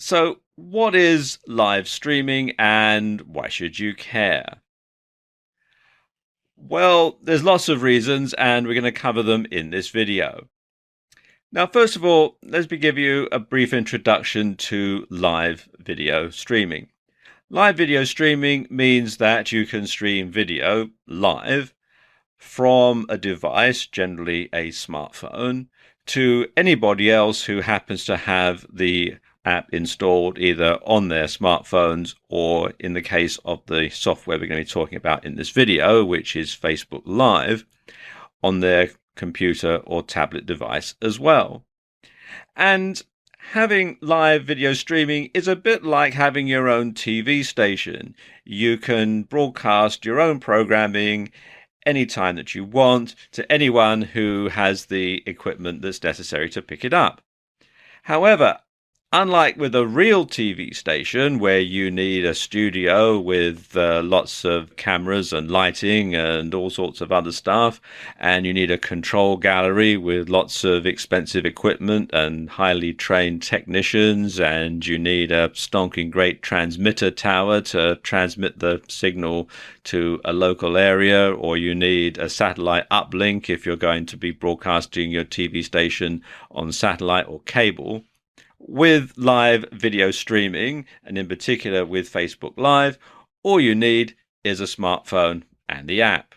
So, what is live streaming and why should you care? Well, there's lots of reasons and we're going to cover them in this video. Now, first of all, let me give you a brief introduction to live video streaming. Live video streaming means that you can stream video live from a device, generally a smartphone, to anybody else who happens to have the app installed either on their smartphones or, in the case of the software we're going to be talking about in this video, which is Facebook Live, on their computer or tablet device as well. And having live video streaming is a bit like having your own TV station. You can broadcast your own programming anytime that you want to anyone who has the equipment that's necessary to pick it up. However, unlike with a real TV station where you need a studio with lots of cameras and lighting and all sorts of other stuff, and you need a control gallery with lots of expensive equipment and highly trained technicians, and you need a stonking great transmitter tower to transmit the signal to a local area, or you need a satellite uplink if you're going to be broadcasting your TV station on satellite or cable. With live video streaming, and in particular with Facebook Live, all you need is a smartphone and the app.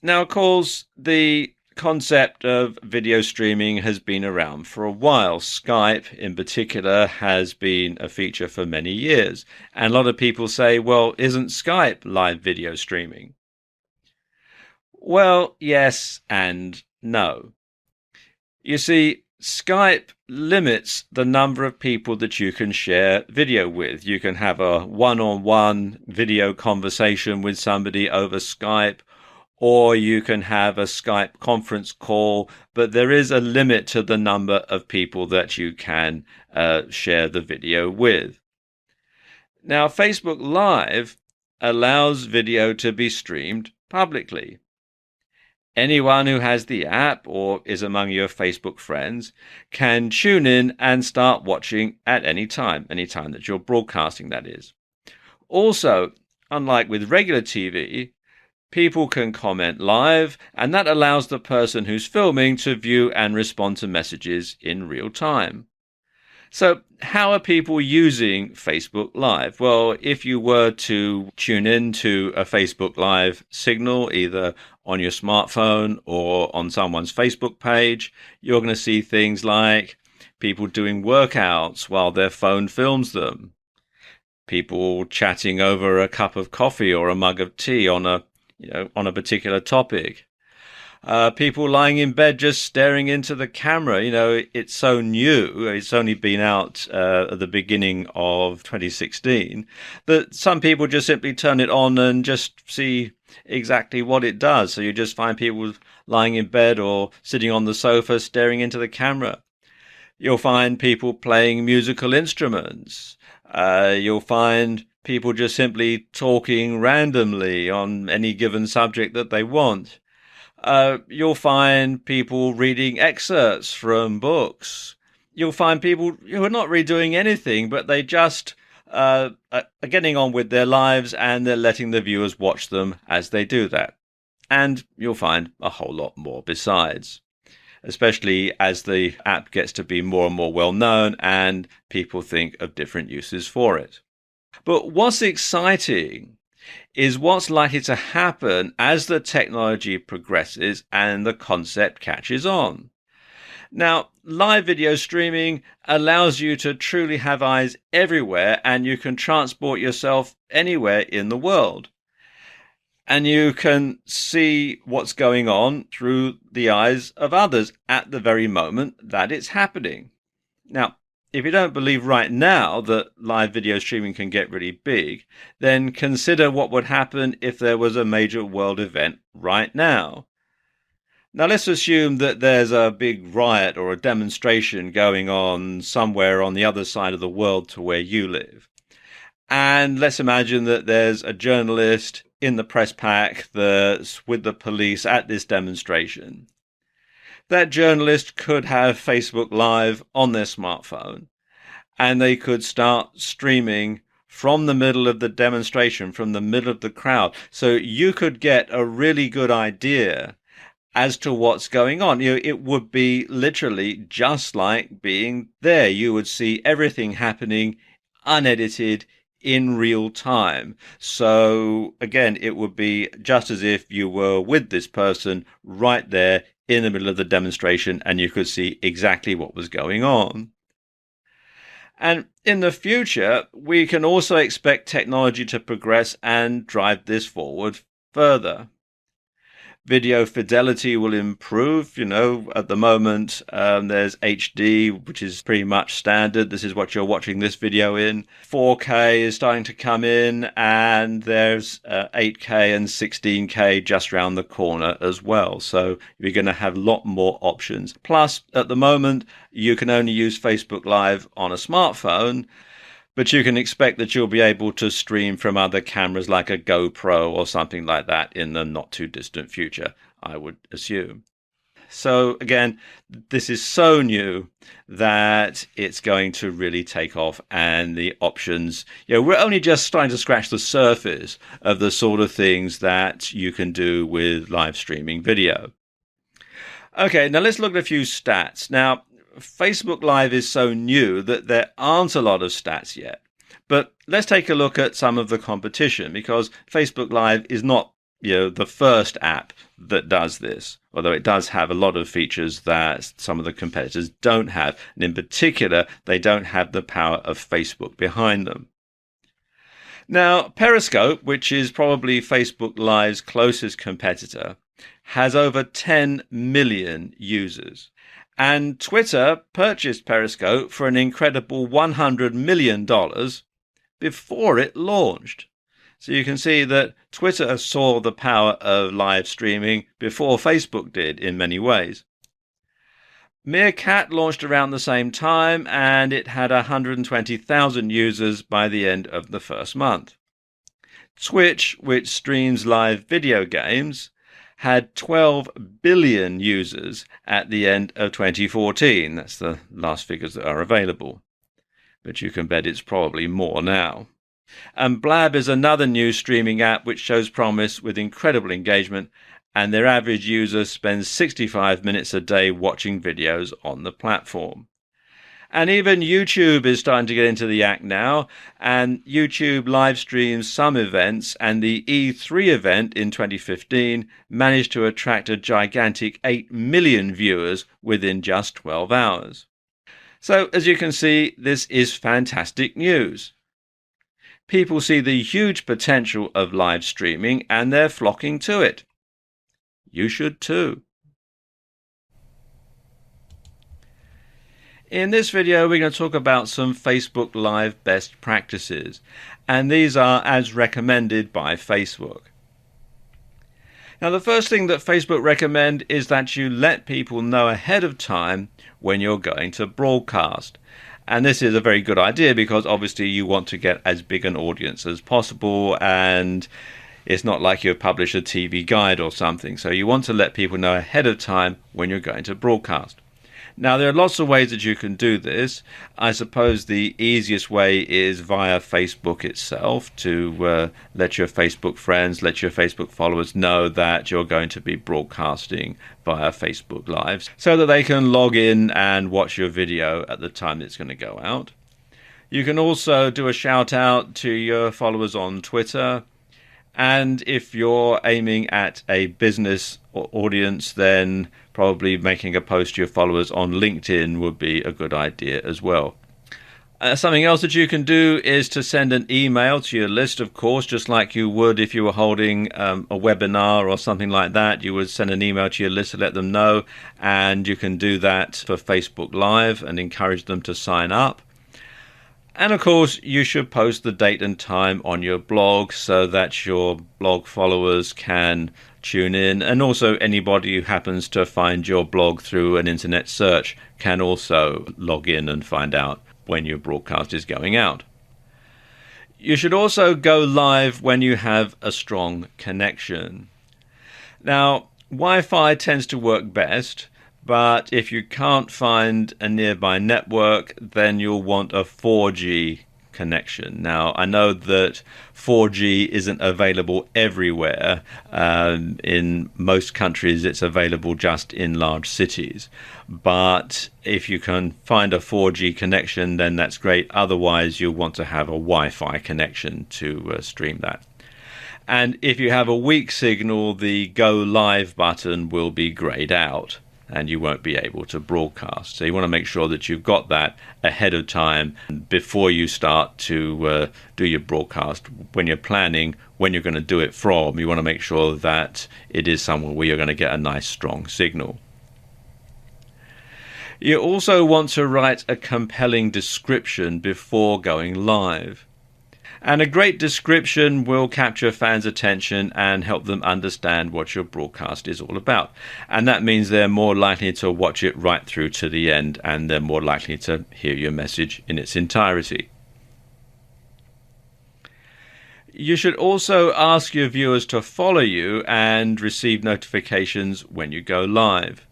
Now, of course, the concept of video streaming has been around for a while. Skype, in particular, has been a feature for many years. And a lot of people say, well, isn't Skype live video streaming? Well, yes and no. You see, Skype limits the number of people that you can share video with. You can have a one-on-one video conversation with somebody over Skype, or you can have a Skype conference call, but there is a limit to the number of people that you can share the video with. Now, Facebook Live allows video to be streamed publicly. Anyone who has the app or is among your Facebook friends can tune in and start watching at any time that you're broadcasting, that is. Also, unlike with regular TV, people can comment live, and that allows the person who's filming to view and respond to messages in real time. So how are people using Facebook Live? Well, if you were to tune in to a Facebook Live signal, either on your smartphone or on someone's Facebook page, you're going to see things like people doing workouts while their phone films them, people chatting over a cup of coffee or a mug of tea on a particular topic. People lying in bed just staring into the camera. It's so new. It's only been out at the beginning of 2016 that some people just simply turn it on and just see exactly what it does. So you just find people lying in bed or sitting on the sofa staring into the camera. You'll find people playing musical instruments. You'll find people just simply talking randomly on any given subject that they want. You'll find people reading excerpts from books. You'll find people who are not really doing anything, but they just are getting on with their lives, and they're letting the viewers watch them as they do that. And you'll find a whole lot more besides, especially as the app gets to be more and more well known and people think of different uses for it. But what's exciting is what's likely to happen as the technology progresses and the concept catches on. Now, live video streaming allows you to truly have eyes everywhere, and you can transport yourself anywhere in the world. And you can see what's going on through the eyes of others at the very moment that it's happening. Now, if you don't believe right now that live video streaming can get really big, then consider what would happen if there was a major world event right now. Now, let's assume that there's a big riot or a demonstration going on somewhere on the other side of the world to where you live. And let's imagine that there's a journalist in the press pack that's with the police at this demonstration. That journalist could have Facebook Live on their smartphone, and they could start streaming from the middle of the demonstration, from the middle of the crowd. So you could get a really good idea as to what's going on. It would be literally just like being there. You would see everything happening unedited in real time. So again, it would be just as if you were with this person right there in the middle of the demonstration, and you could see exactly what was going on. And in the future, we can also expect technology to progress and drive this forward further. Video fidelity will improve. At the moment, there's HD, which is pretty much standard. This is what you're watching this video in. 4K is starting to come in, and there's 8K and 16K just around the corner as well. So you're going to have a lot more options. Plus, at the moment, you can only use Facebook Live on a smartphone, but you can expect that you'll be able to stream from other cameras like a GoPro or something like that in the not too distant future, I would assume. So again, this is so new that it's going to really take off, and the options, we're only just starting to scratch the surface of the sort of things that you can do with live streaming video. Okay, now let's look at a few stats. Now, Facebook Live is so new that there aren't a lot of stats yet. But let's take a look at some of the competition, because Facebook Live is not, the first app that does this, although it does have a lot of features that some of the competitors don't have. And in particular, they don't have the power of Facebook behind them. Now, Periscope, which is probably Facebook Live's closest competitor, has over 10 million users. And Twitter purchased Periscope for an incredible $100 million before it launched. So you can see that Twitter saw the power of live streaming before Facebook did in many ways. Meerkat launched around the same time, and it had 120,000 users by the end of the first month. Twitch, which streams live video games, had 12 billion users at the end of 2014. That's the last figures that are available. But you can bet it's probably more now. And Blab is another new streaming app which shows promise with incredible engagement, and their average user spends 65 minutes a day watching videos on the platform. And even YouTube is starting to get into the act now, and YouTube live streams some events, and the E3 event in 2015 managed to attract a gigantic 8 million viewers within just 12 hours. So, as you can see, this is fantastic news. People see the huge potential of live streaming, and they're flocking to it. You should too. In this video, we're going to talk about some Facebook Live best practices, and these are as recommended by Facebook. Now, the first thing that Facebook recommend is that you let people know ahead of time when you're going to broadcast. And this is a very good idea because obviously you want to get as big an audience as possible, and it's not like you publish a TV guide or something. So you want to let people know ahead of time when you're going to broadcast. Now, there are lots of ways that you can do this. I suppose the easiest way is via Facebook itself, to let your Facebook friends, let your Facebook followers know that you're going to be broadcasting via Facebook Live, so that they can log in and watch your video at the time it's going to go out. You can also do a shout out to your followers on Twitter. And if you're aiming at a business audience, then probably making a post to your followers on LinkedIn would be a good idea as well. Something else that you can do is to send an email to your list, of course, just like you would if you were holding a webinar or something like that. You would send an email to your list to let them know, and you can do that for Facebook Live and encourage them to sign up. And of course, you should post the date and time on your blog so that your blog followers can tune in. And also anybody who happens to find your blog through an internet search can also log in and find out when your broadcast is going out. You should also go live when you have a strong connection. Now, Wi-Fi tends to work best, But if you can't find a nearby network, then you'll want a 4G connection. Now, I know that 4G isn't available everywhere. In most countries, it's available just in large cities. But if you can find a 4G connection, then that's great. Otherwise, you'll want to have a Wi-Fi connection to stream that. And if you have a weak signal, the Go Live button will be grayed out and you won't be able to broadcast. So you want to make sure that you've got that ahead of time before you start to do your broadcast. When you're planning when you're going to do it from, you want to make sure that it is somewhere where you're going to get a nice strong signal. You also want to write a compelling description before going live. And a great description will capture fans' attention and help them understand what your broadcast is all about. And that means they're more likely to watch it right through to the end, and they're more likely to hear your message in its entirety. You should also ask your viewers to follow you and receive notifications when you go live.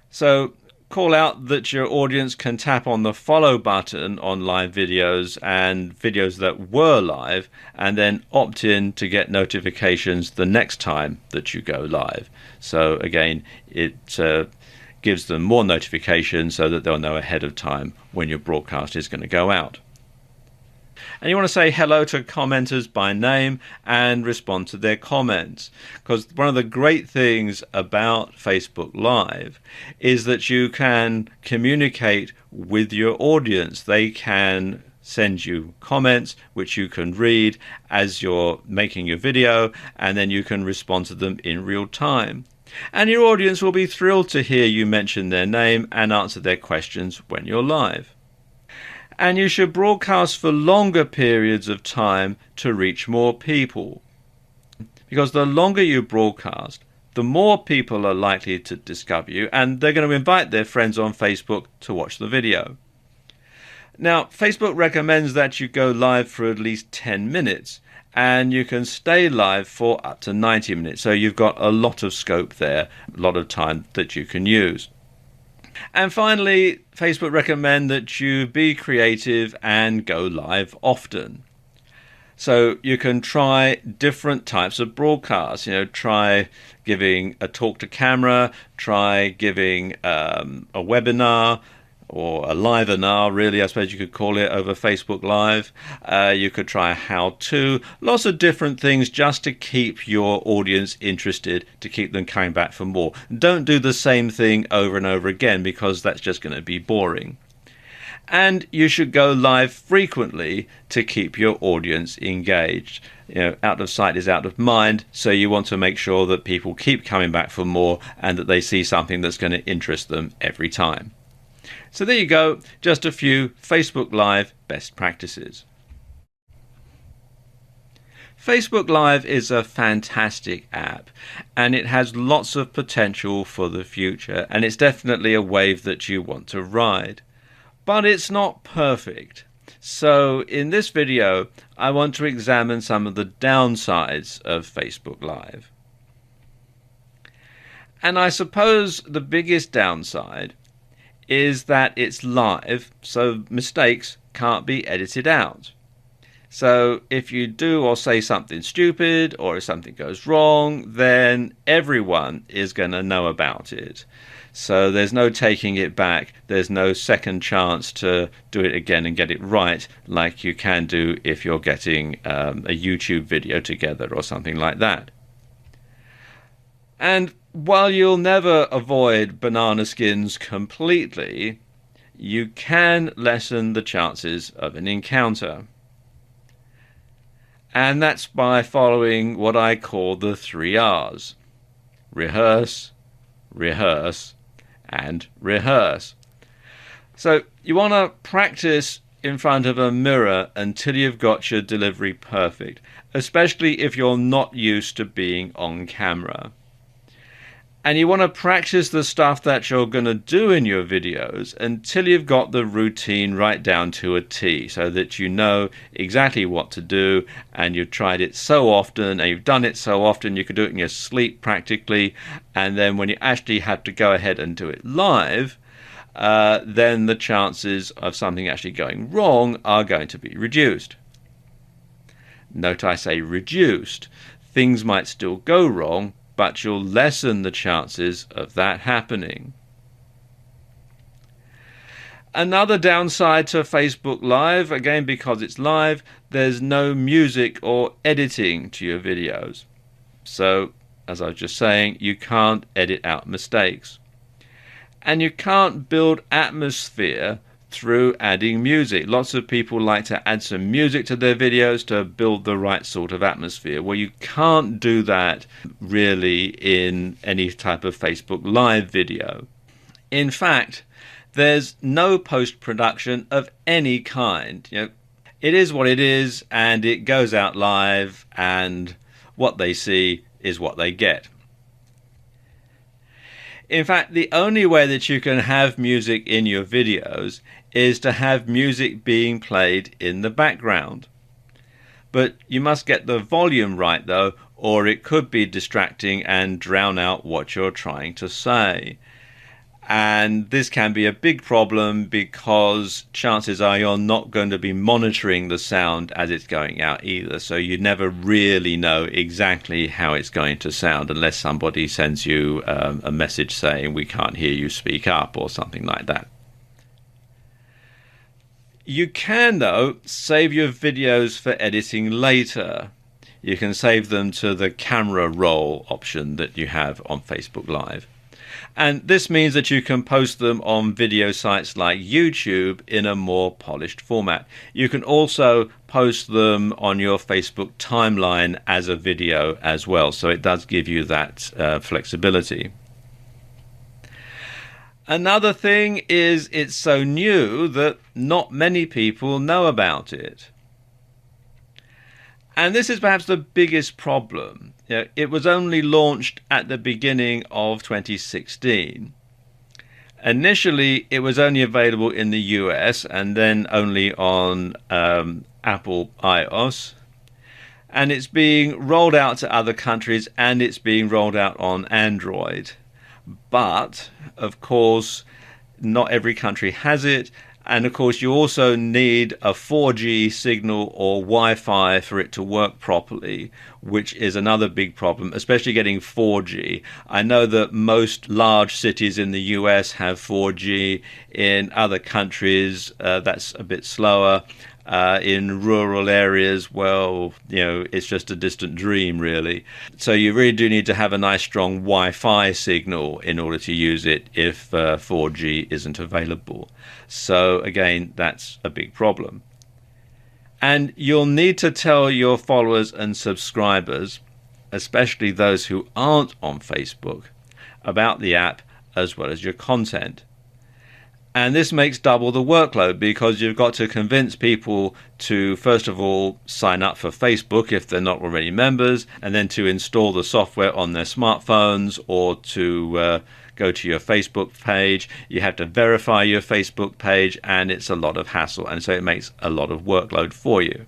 So call out that your audience can tap on the follow button on live videos and videos that were live, and then opt in to get notifications the next time that you go live. So again, it gives them more notifications so that they'll know ahead of time when your broadcast is going to go out. And you want to say hello to commenters by name and respond to their comments. Because one of the great things about Facebook Live is that you can communicate with your audience. They can send you comments which you can read as you're making your video, and then you can respond to them in real time. And your audience will be thrilled to hear you mention their name and answer their questions when you're live. And you should broadcast for longer periods of time to reach more people. Because the longer you broadcast, the more people are likely to discover you, and they're going to invite their friends on Facebook to watch the video. Now, Facebook recommends that you go live for at least 10 minutes, and you can stay live for up to 90 minutes. So you've got a lot of scope there, a lot of time that you can use. And finally, Facebook recommend that you be creative and go live often. So you can try different types of broadcasts. Try giving a talk to camera, try giving a webinar, or a live-inar, really, I suppose you could call it, over Facebook Live. You could try a how-to, lots of different things just to keep your audience interested, to keep them coming back for more. Don't do the same thing over and over again, because that's just going to be boring. And you should go live frequently to keep your audience engaged. Out of sight is out of mind, so you want to make sure that people keep coming back for more and that they see something that's going to interest them every time. So there you go, just a few Facebook Live best practices. Facebook Live is a fantastic app, and it has lots of potential for the future, and it's definitely a wave that you want to ride. But it's not perfect. So in this video, I want to examine some of the downsides of Facebook Live. And I suppose the biggest downside is that it's live, so mistakes can't be edited out. So if you do or say something stupid, or if something goes wrong, then everyone is going to know about it. So there's no taking it back. There's no second chance to do it again and get it right, like you can do if you're getting a YouTube video together or something like that. And while you'll never avoid banana skins completely, you can lessen the chances of an encounter. And that's by following what I call the 3 R's. Rehearse, rehearse, and rehearse. So you want to practice in front of a mirror until you've got your delivery perfect, especially if you're not used to being on camera. And you want to practice the stuff that you're going to do in your videos until you've got the routine right down to a T, so that you know exactly what to do, and you've tried it so often and you've done it so often you could do it in your sleep practically, and then when you actually have to go ahead and do it live, then the chances of something actually going wrong are going to be reduced. Note I say reduced. Things might still go wrong, but you'll lessen the chances of that happening. Another downside to Facebook Live, again because it's live, there's no music or editing to your videos. So, as I was just saying, you can't edit out mistakes. And you can't build atmosphere through adding music. Lots of people like to add some music to their videos to build the right sort of atmosphere. Well, you can't do that really in any type of Facebook Live video. In fact, there's no post-production of any kind. It is what it is, and it goes out live, and what they see is what they get. In fact, the only way that you can have music in your videos is to have music being played in the background. But you must get the volume right though, or it could be distracting and drown out what you're trying to say. And this can be a big problem because chances are you're not going to be monitoring the sound as it's going out either. So you never really know exactly how it's going to sound unless somebody sends you a message saying we can't hear you, speak up, or something like that. You can, though, save your videos for editing later. You can save them to the camera roll option that you have on Facebook Live. And this means that you can post them on video sites like YouTube in a more polished format. You can also post them on your Facebook timeline as a video as well. So it does give you that flexibility. Another thing is it's so new that not many people know about it. And this is perhaps the biggest problem. It was only launched at the beginning of 2016. Initially, it was only available in the US and then only on Apple iOS. And it's being rolled out to other countries, and it's being rolled out on Android. But, of course, not every country has it. And of course, you also need a 4G signal or Wi-Fi for it to work properly, which is another big problem, especially getting 4G. I know that most large cities in the US have 4G. In other countries, that's a bit slower. In rural areas, well, it's just a distant dream, really. So you really do need to have a nice, strong Wi-Fi signal in order to use it if 4G isn't available. So again, that's a big problem. And you'll need to tell your followers and subscribers, especially those who aren't on Facebook, about the app as well as your content. And this makes double the workload because you've got to convince people to, first of all, sign up for Facebook if they're not already members, and then to install the software on their smartphones or to go to your Facebook page. You have to verify your Facebook page, and it's a lot of hassle. And so it makes a lot of workload for you.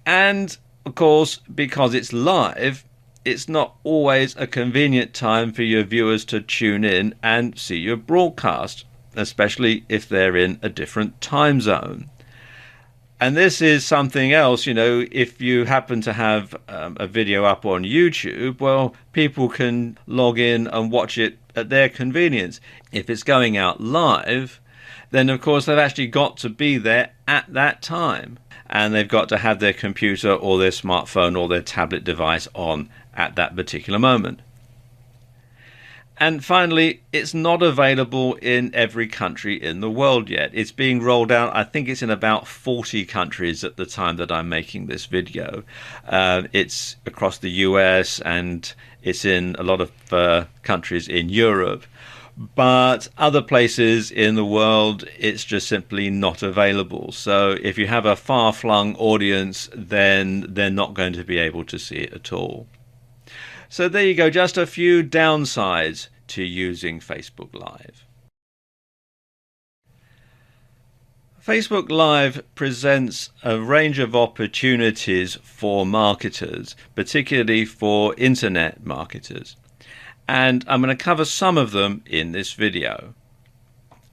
And, of course, because it's live, it's not always a convenient time for your viewers to tune in and see your broadcast, especially if they're in a different time zone. And this is something else, if you happen to have a video up on YouTube, well, people can log in and watch it at their convenience. If it's going out live, then of course they've actually got to be there at that time. And they've got to have their computer or their smartphone or their tablet device on at that particular moment. And finally, it's not available in every country in the world yet. It's being rolled out. I think it's in about 40 countries at the time that I'm making this video. It's across the US and it's in a lot of countries in Europe. But other places in the world, it's just simply not available. So if you have a far-flung audience, then they're not going to be able to see it at all. So there you go, just a few downsides to using Facebook Live. Facebook Live presents a range of opportunities for marketers, particularly for internet marketers. And I'm going to cover some of them in this video.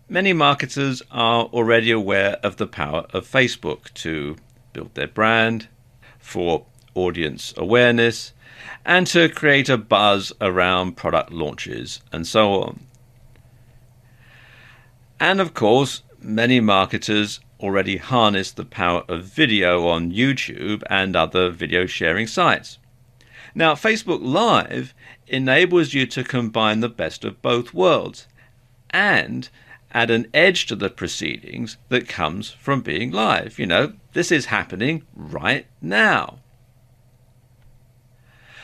Many marketers are already aware of the power of Facebook to build their brand, for audience awareness, and to create a buzz around product launches and so on. And of course, many marketers already harness the power of video on YouTube and other video sharing sites. Now, Facebook Live enables you to combine the best of both worlds and add an edge to the proceedings that comes from being live. You know, this is happening right now.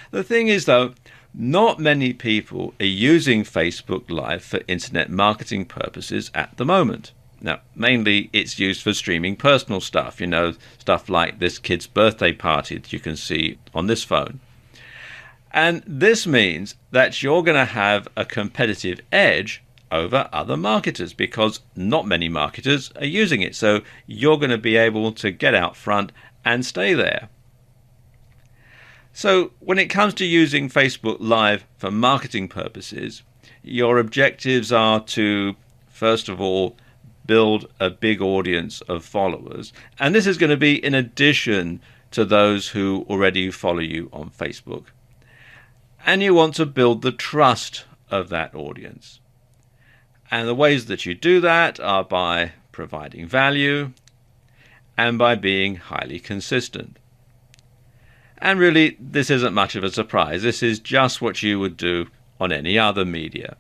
The thing is, though, not many people are using Facebook Live for internet marketing purposes at the moment. Now, mainly it's used for streaming personal stuff, you know, stuff like this kid's birthday party that you can see on this phone. And this means that you're going to have a competitive edge over other marketers because not many marketers are using it. So you're going to be able to get out front and stay there. So when it comes to using Facebook Live for marketing purposes, your objectives are to, first of all, build a big audience of followers. And this is going to be in addition to those who already follow you on Facebook. And you want to build the trust of that audience. And the ways that you do that are by providing value and by being highly consistent. And really, this isn't much of a surprise. This is just what you would do on any other media.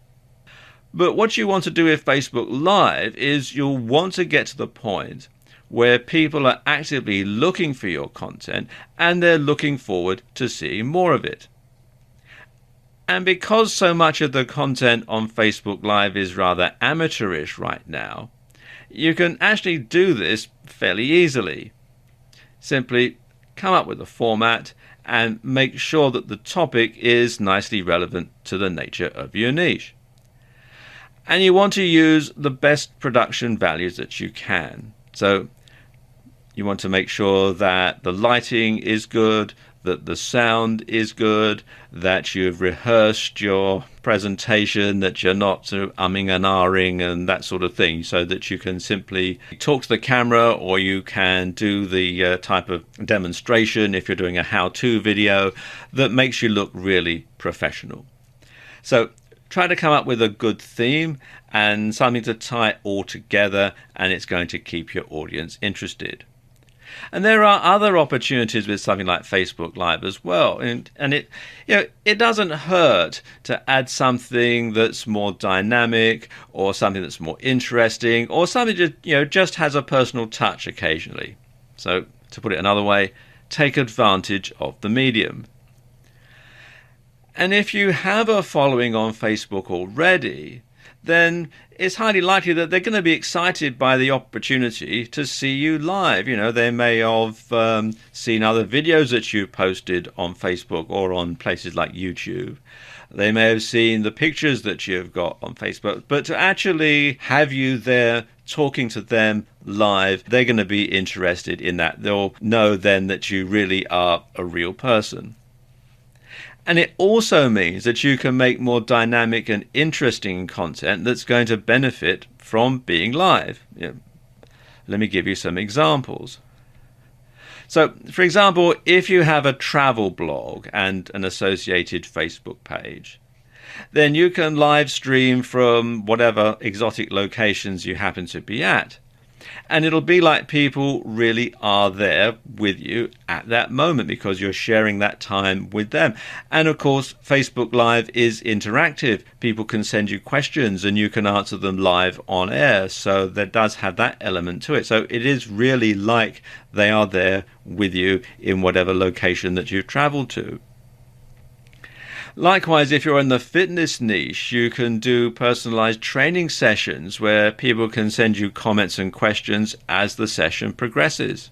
But what you want to do with Facebook Live is you'll want to get to the point where people are actively looking for your content and they're looking forward to seeing more of it. And because so much of the content on Facebook Live is rather amateurish right now, you can actually do this fairly easily. Simply come up with a format and make sure that the topic is nicely relevant to the nature of your niche. And you want to use the best production values that you can. So you want to make sure that the lighting is good, that the sound is good, that you've rehearsed your presentation, that you're not sort of umming and ahhing and that sort of thing, so that you can simply talk to the camera, or you can do the type of demonstration if you're doing a how-to video that makes you look really professional. So try to come up with a good theme and something to tie it all together, and it's going to keep your audience interested. And there are other opportunities with something like Facebook Live as well. And it doesn't hurt to add something that's more dynamic, or something that's more interesting, or something that just has a personal touch occasionally. So to put it another way, take advantage of the medium. And if you have a following on Facebook already, then it's highly likely that they're going to be excited by the opportunity to see you live. You know, they may have seen other videos that you posted on Facebook or on places like YouTube. They may have seen the pictures that you've got on Facebook. But to actually have you there talking to them live, they're going to be interested in that. They'll know then that you really are a real person. And it also means that you can make more dynamic and interesting content that's going to benefit from being live. Let me give you some examples. So, for example, if you have a travel blog and an associated Facebook page, then you can live stream from whatever exotic locations you happen to be at. And it'll be like people really are there with you at that moment because you're sharing that time with them. And of course, Facebook Live is interactive. People can send you questions and you can answer them live on air. So there does have that element to it. So it is really like they are there with you in whatever location that you've traveled to. Likewise, if you're in the fitness niche, you can do personalized training sessions where people can send you comments and questions as the session progresses.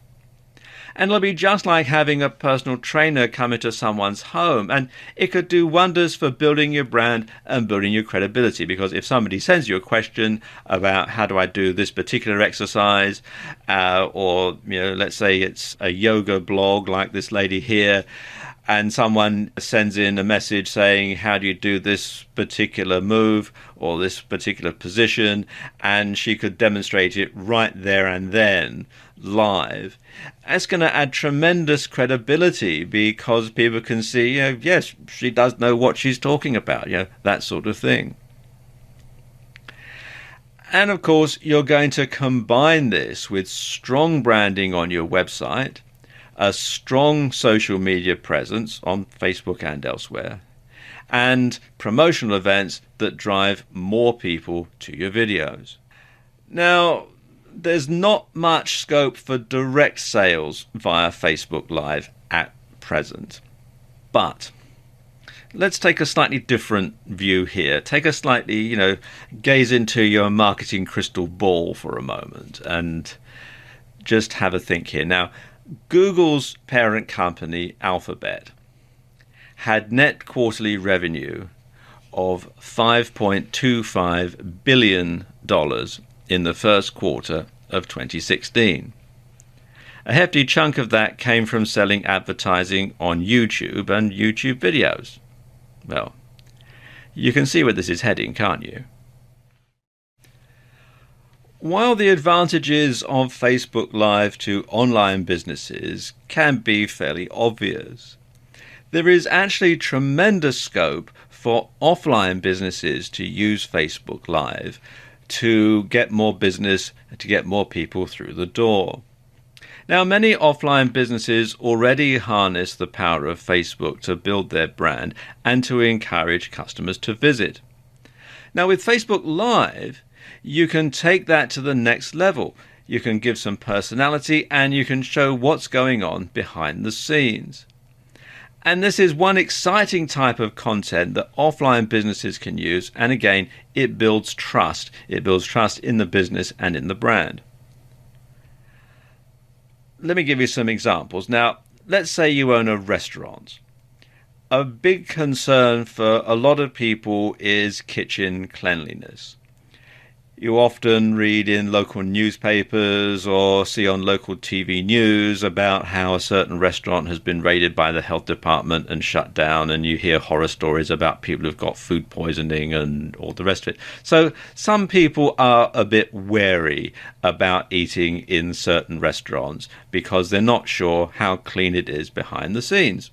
And it'll be just like having a personal trainer come into someone's home. And it could do wonders for building your brand and building your credibility. Because if somebody sends you a question about how do I do this particular exercise, or let's say it's a yoga blog like this lady here, and someone sends in a message saying, how do you do this particular move or this particular position? And she could demonstrate it right there and then, live. It's going to add tremendous credibility because people can see, yes, she does know what she's talking about, that sort of thing. And of course, you're going to combine this with strong branding on your website, a strong social media presence on Facebook and elsewhere, and promotional events that drive more people to your videos. Now, there's not much scope for direct sales via Facebook Live at present, but let's take a slightly different view here. Take a slightly, gaze into your marketing crystal ball for a moment and just have a think here. Now, Google's parent company, Alphabet, had net quarterly revenue of $5.25 billion in the first quarter of 2016. A hefty chunk of that came from selling advertising on YouTube and YouTube videos. Well, you can see where this is heading, can't you? While the advantages of Facebook Live to online businesses can be fairly obvious, there is actually tremendous scope for offline businesses to use Facebook Live to get more business, to get more people through the door. Now, many offline businesses already harness the power of Facebook to build their brand and to encourage customers to visit. Now, with Facebook Live, you can take that to the next level. You can give some personality and you can show what's going on behind the scenes. And this is one exciting type of content that offline businesses can use. And again, it builds trust. It builds trust in the business and in the brand. Let me give you some examples. Now, let's say you own a restaurant. A big concern for a lot of people is kitchen cleanliness. You often read in local newspapers or see on local TV news about how a certain restaurant has been raided by the health department and shut down, and you hear horror stories about people who've got food poisoning and all the rest of it. So some people are a bit wary about eating in certain restaurants because they're not sure how clean it is behind the scenes.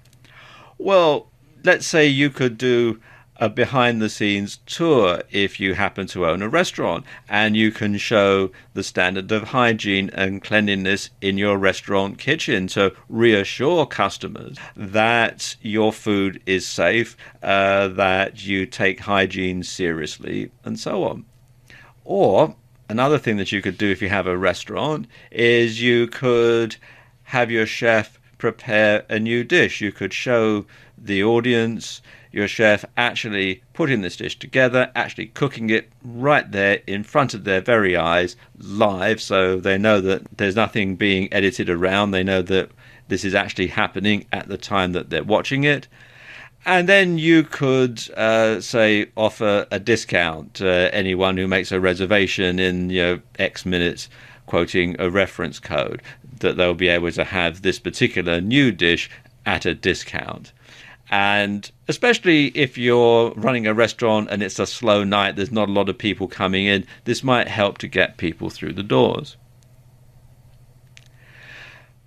Well, let's say you could do a behind-the-scenes tour if you happen to own a restaurant, and you can show the standard of hygiene and cleanliness in your restaurant kitchen to reassure customers that your food is safe, that you take hygiene seriously, and so on. Or another thing that you could do if you have a restaurant is you could have your chef prepare a new dish. You could show the audience your chef actually putting this dish together, actually cooking it right there in front of their very eyes, live, so they know that there's nothing being edited around. They know that this is actually happening at the time that they're watching it. And then you could, say, offer a discount to anyone who makes a reservation in, X minutes, quoting a reference code, that they'll be able to have this particular new dish at a discount. And especially if you're running a restaurant and it's a slow night, there's not a lot of people coming in, this might help to get people through the doors.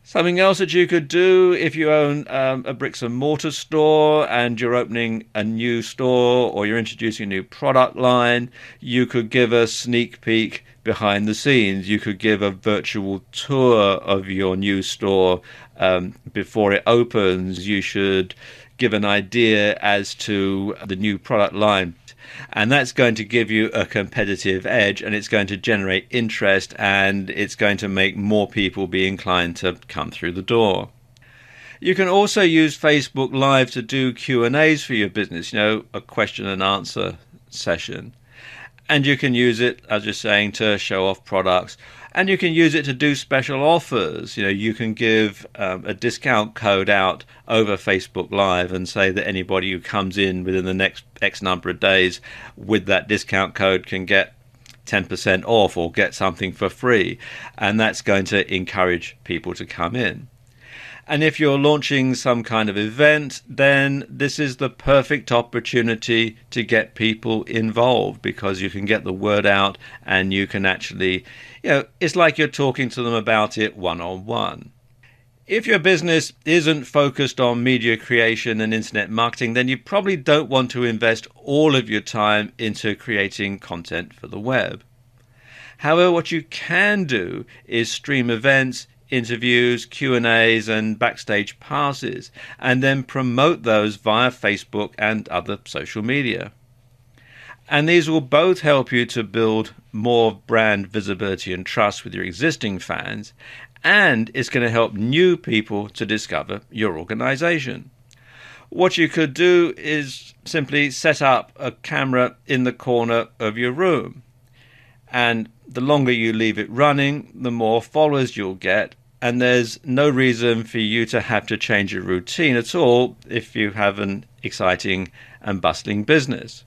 Something else that you could do if you own a bricks and mortar store and you're opening a new store or you're introducing a new product line, you could give a sneak peek behind the scenes. You could give a virtual tour of your new store before it opens. You should give an idea as to the new product line. And that's going to give you a competitive edge, and it's going to generate interest, and it's going to make more people be inclined to come through the door. You can also use Facebook Live to do Q&As for your business, a question and answer session. And you can use it, as you're saying, to show off products. And you can use it to do special offers. You can give a discount code out over Facebook Live and say that anybody who comes in within the next X number of days with that discount code can get 10% off or get something for free. And that's going to encourage people to come in. And if you're launching some kind of event, then this is the perfect opportunity to get people involved, because you can get the word out and you can actually, it's like you're talking to them about it one-on-one. If your business isn't focused on media creation and internet marketing, then you probably don't want to invest all of your time into creating content for the web. However, what you can do is stream events, interviews, Q&As and backstage passes, and then promote those via Facebook and other social media. And these will both help you to build more brand visibility and trust with your existing fans, and it's going to help new people to discover your organization. What you could do is simply set up a camera in the corner of your room, and the longer you leave it running, the more followers you'll get, and there's no reason for you to have to change your routine at all if you have an exciting and bustling business.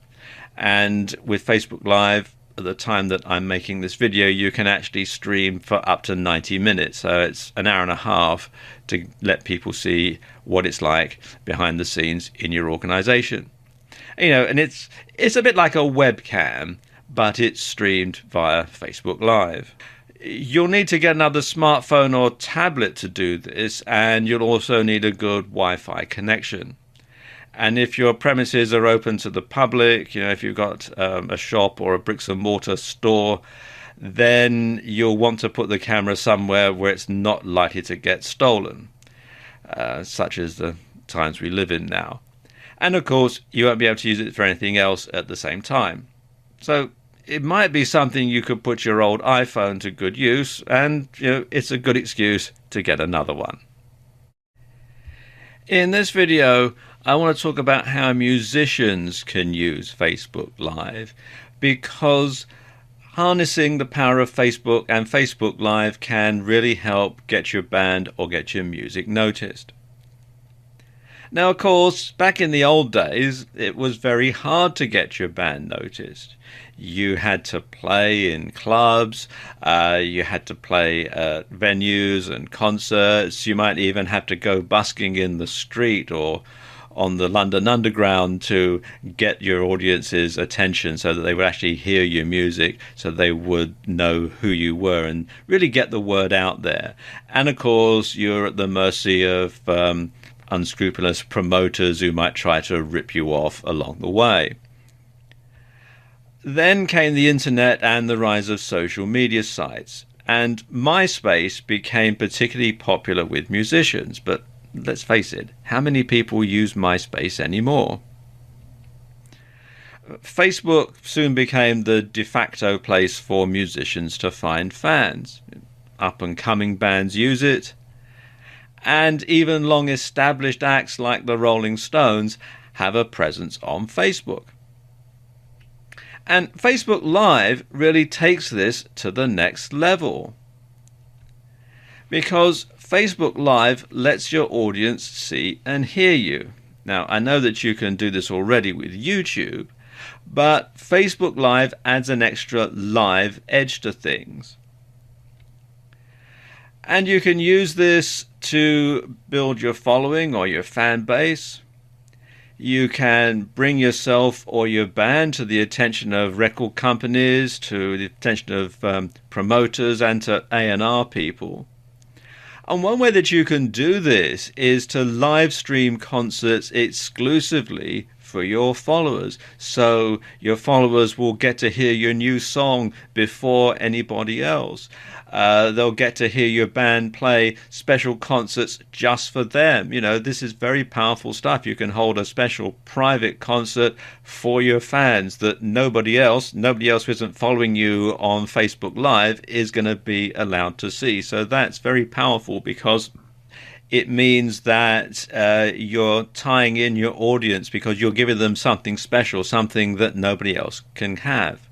And with Facebook Live, at the time that I'm making this video, you can actually stream for up to 90 minutes. So it's an hour and a half to let people see what it's like behind the scenes in your organization. And it's a bit like a webcam, but it's streamed via Facebook Live. You'll need to get another smartphone or tablet to do this, and you'll also need a good Wi-Fi connection. And if your premises are open to the public, if you've got a shop or a bricks and mortar store, then you'll want to put the camera somewhere where it's not likely to get stolen, such as the times we live in now. And of course, you won't be able to use it for anything else at the same time. So it might be something you could put your old iPhone to good use, and it's a good excuse to get another one. In this video, I want to talk about how musicians can use Facebook Live, because harnessing the power of Facebook and Facebook Live can really help get your band or get your music noticed. Now, of course, back in the old days, it was very hard to get your band noticed. You had to play in clubs, you had to play at venues and concerts, you might even have to go busking in the street or on the London Underground to get your audience's attention so that they would actually hear your music, so they would know who you were and really get the word out there. And of course, you're at the mercy of unscrupulous promoters who might try to rip you off along the way. Then came the internet and the rise of social media sites, and MySpace became particularly popular with musicians. But let's face it, how many people use MySpace anymore? Facebook soon became the de facto place for musicians to find fans. Up-and-coming bands use it, and even long-established acts like the Rolling Stones have a presence on Facebook. And Facebook Live really takes this to the next level, because Facebook Live lets your audience see and hear you. Now, I know that you can do this already with YouTube, but Facebook Live adds an extra live edge to things. And you can use this to build your following or your fan base. You can bring yourself or your band to the attention of record companies, to the attention of promoters, and to A&R people. And one way that you can do this is to live stream concerts exclusively for your followers. So your followers will get to hear your new song before anybody else. They'll get to hear your band play special concerts just for them. This is very powerful stuff. You can hold a special private concert for your fans that nobody else who isn't following you on Facebook Live is going to be allowed to see. So that's very powerful, because it means that you're tying in your audience, because you're giving them something special, something that nobody else can have.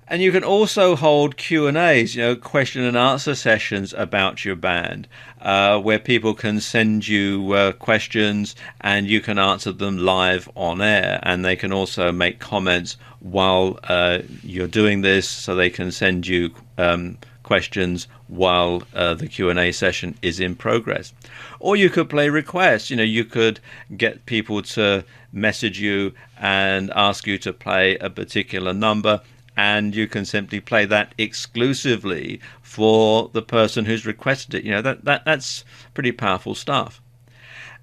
And you can also hold Q&As, question and answer sessions about your band, where people can send you questions and you can answer them live on air. And they can also make comments while you're doing this, so they can send you questions while the Q&A session is in progress. Or you could play requests. You could get people to message you and ask you to play a particular number, and you can simply play that exclusively for the person who's requested it. That's pretty powerful stuff.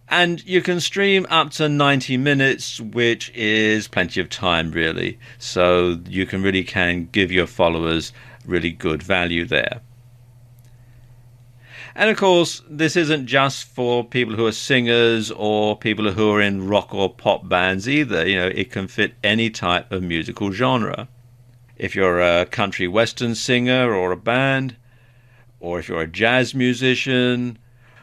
And you can stream up to 90 minutes, which is plenty of time, really. So you can give your followers really good value there. And of course, this isn't just for people who are singers or people who are in rock or pop bands either. It can fit any type of musical genre. If you're a country western singer or a band, or if you're a jazz musician,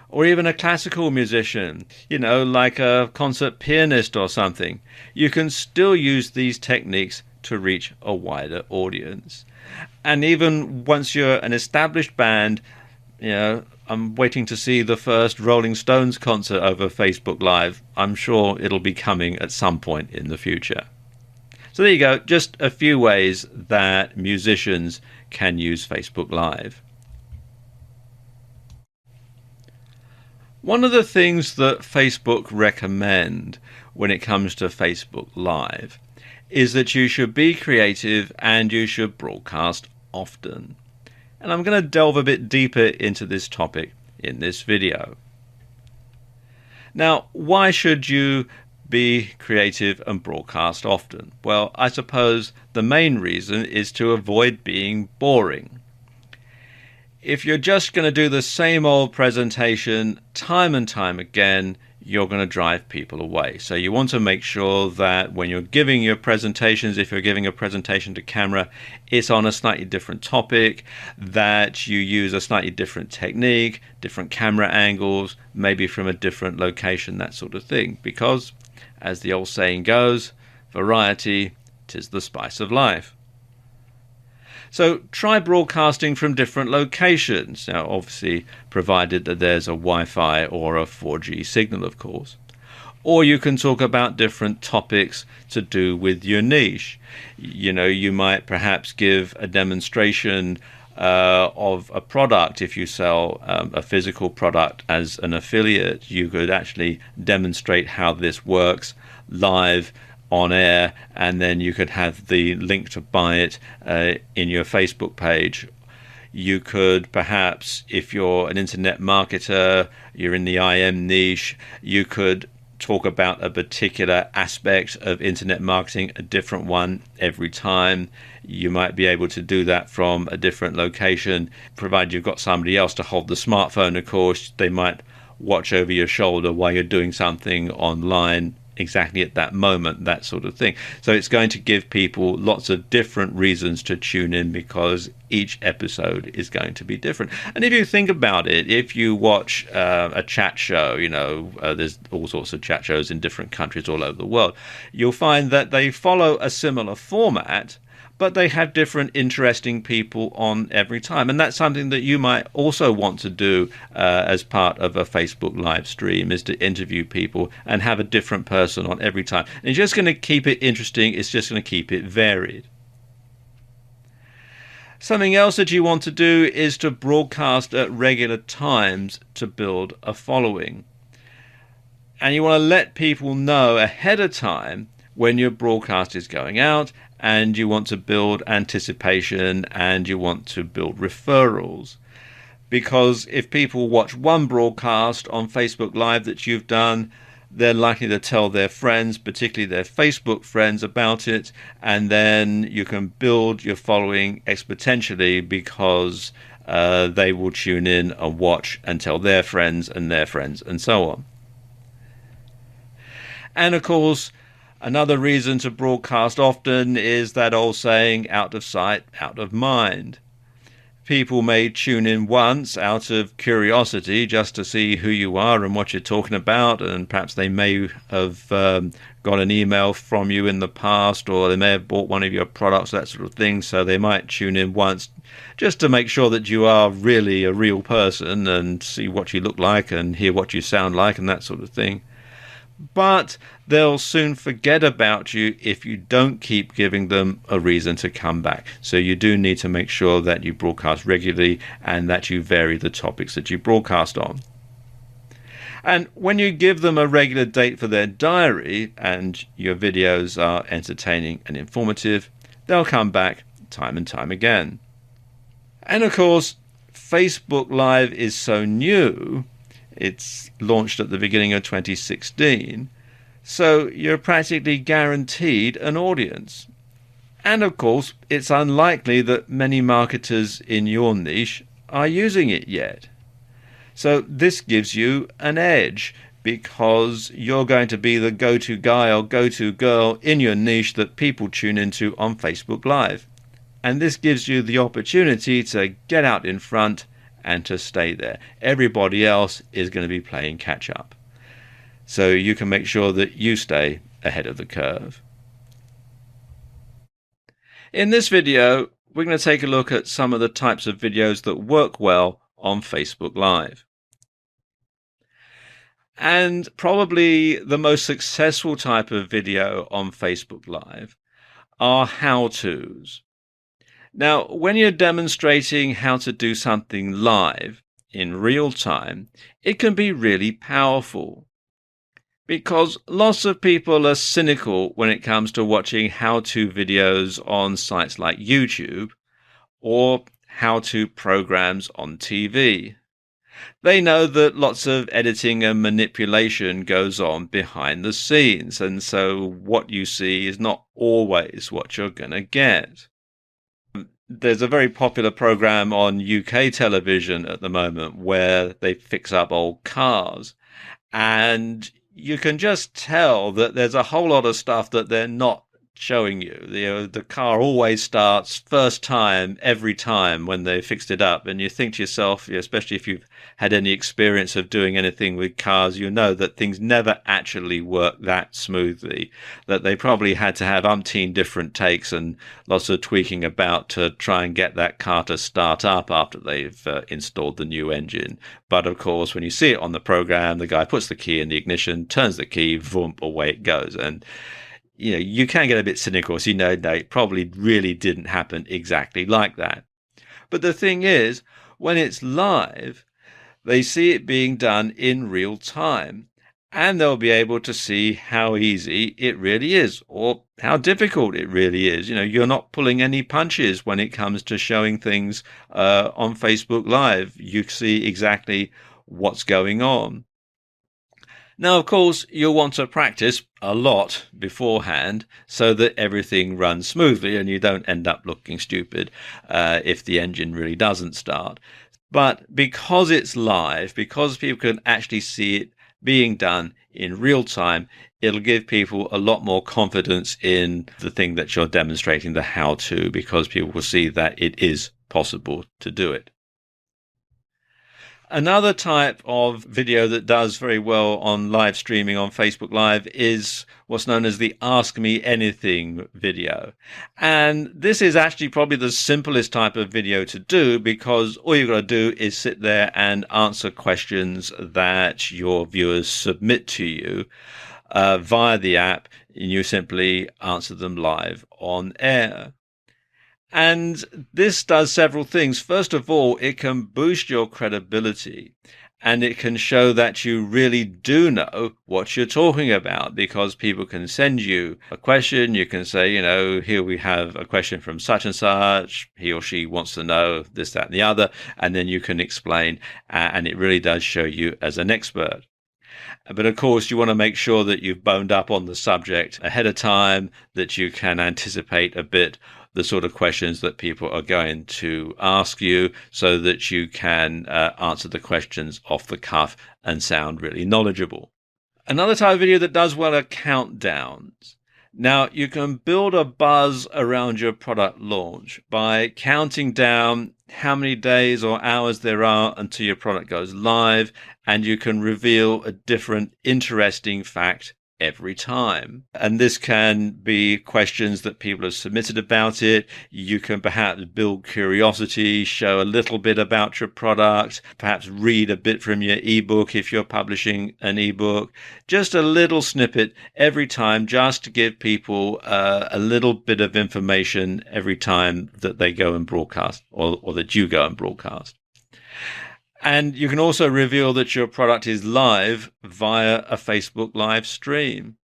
or even a classical musician, like a concert pianist or something, you can still use these techniques to reach a wider audience. And even once you're an established band, I'm waiting to see the first Rolling Stones concert over Facebook Live. I'm sure it'll be coming at some point in the future. So there you go, just a few ways that musicians can use Facebook Live. One of the things that Facebook recommend when it comes to Facebook Live is that you should be creative and you should broadcast often. And I'm going to delve a bit deeper into this topic in this video. Now, why should you be creative and broadcast often? Well, I suppose the main reason is to avoid being boring. If you're just going to do the same old presentation time and time again, you're going to drive people away. So you want to make sure that when you're giving your presentations, if you're giving a presentation to camera, it's on a slightly different topic, that you use a slightly different technique, different camera angles, maybe from a different location, that sort of thing. Because, as the old saying goes, variety 'tis the spice of life. So try broadcasting from different locations. Now, obviously, provided that there's a Wi-Fi or a 4G signal, of course. Or you can talk about different topics to do with your niche. You might perhaps give a demonstration of a product. If you sell a physical product as an affiliate, you could actually demonstrate how this works live on air, and then you could have the link to buy it in your Facebook page. You could perhaps, if you're an internet marketer, you're in the IM niche, you could talk about a particular aspect of internet marketing, a different one every time. You might be able to do that from a different location, provided you've got somebody else to hold the smartphone. Of course, they might watch over your shoulder while you're doing something online exactly at that moment, that sort of thing. So it's going to give people lots of different reasons to tune in, because each episode is going to be different. And if you think about it, if you watch a chat show, there's all sorts of chat shows in different countries all over the world, you'll find that they follow a similar format, but they have different interesting people on every time. And that's something that you might also want to do as part of a Facebook live stream, is to interview people and have a different person on every time. And it's just going to keep it interesting. It's just going to keep it varied. Something else that you want to do is to broadcast at regular times to build a following. And you want to let people know ahead of time when your broadcast is going out, and you want to build anticipation and you want to build referrals. Because if people watch one broadcast on Facebook Live that you've done, they're likely to tell their friends, particularly their Facebook friends, about it, and then you can build your following exponentially, because they will tune in and watch and tell their friends and so on. And of course, another reason to broadcast often is that old saying, out of sight, out of mind. people may tune in once out of curiosity just to see who you are and what you're talking about, and perhaps they may have got an email from you in the past, or they may have bought one of your products, that sort of thing, so they might tune in once just to make sure that you are really a real person and see what you look like and hear what you sound like and that sort of thing. But they'll soon forget about you if you don't keep giving them a reason to come back. So you do need to make sure that you broadcast regularly and that you vary the topics that you broadcast on. And when you give them a regular date for their diary and your videos are entertaining and informative, they'll come back time and time again. And of course, Facebook Live is so new. It's launched at the beginning of 2016, so you're practically guaranteed an audience. And of course, it's unlikely that many marketers in your niche are using it yet. So this gives you an edge because you're going to be the go-to guy or go-to girl in your niche that people tune into on Facebook Live. And this gives you the opportunity to get out in front and to stay there. Everybody else is going to be playing catch up. So you can make sure that you stay ahead of the curve. In this video, we're going to take a look at some of the types of videos that work well on Facebook Live. And probably the most successful type of video on Facebook Live are how-tos. Now, when you're demonstrating how to do something live in real time, it can be really powerful because lots of people are cynical when it comes to watching how-to videos on sites like YouTube or how-to programs on TV. They know that lots of editing and manipulation goes on behind the scenes, and so what you see is not always what you're going to get. There's a very popular program on UK television at the moment where they fix up old cars, and you can just tell that there's a whole lot of stuff that they're not showing you. The car always starts first time every time when they fixed it up, and you think to yourself, especially if you've had any experience of doing anything with cars, you know that things never actually work that smoothly, that they probably had to have umpteen different takes and lots of tweaking about to try and get that car to start up after they've installed the new engine. But of course, when you see it on the program, the guy puts the key in the ignition, turns the key, boom, away it goes. And you can get a bit cynical, so no, it probably really didn't happen exactly like that. But the thing is, when it's live, they see it being done in real time, and they'll be able to see how easy it really is, or how difficult it really is. You're not pulling any punches when it comes to showing things on Facebook Live. You see exactly what's going on. Now, of course, you'll want to practice a lot beforehand so that everything runs smoothly and you don't end up looking stupid if the engine really doesn't start. But because it's live, because people can actually see it being done in real time, it'll give people a lot more confidence in the thing that you're demonstrating, the how-to, because people will see that it is possible to do it. Another type of video that does very well on live streaming on Facebook Live is what's known as the Ask Me Anything video. And this is actually probably the simplest type of video to do because all you've got to do is sit there and answer questions that your viewers submit to you via the app, and you simply answer them live on air. And this does several things. First of all, it can boost your credibility and it can show that you really do know what you're talking about because people can send you a question. You can say, here we have a question from such and such. He or she wants to know this, that, and the other. And then you can explain, and it really does show you as an expert. But of course, you want to make sure that you've boned up on the subject ahead of time, that you can anticipate a bit the sort of questions that people are going to ask you so that you can answer the questions off the cuff and sound really knowledgeable. Another type of video that does well are countdowns. Now, you can build a buzz around your product launch by counting down how many days or hours there are until your product goes live, and you can reveal a different interesting fact every time. And this can be questions that people have submitted about it. You can perhaps build curiosity, show a little bit about your product, perhaps read a bit from your ebook if you're publishing an ebook. Just a little snippet every time, just to give people a little bit of information every time that they go and broadcast, or that you go and broadcast. And you can also reveal that your product is live via a Facebook live stream,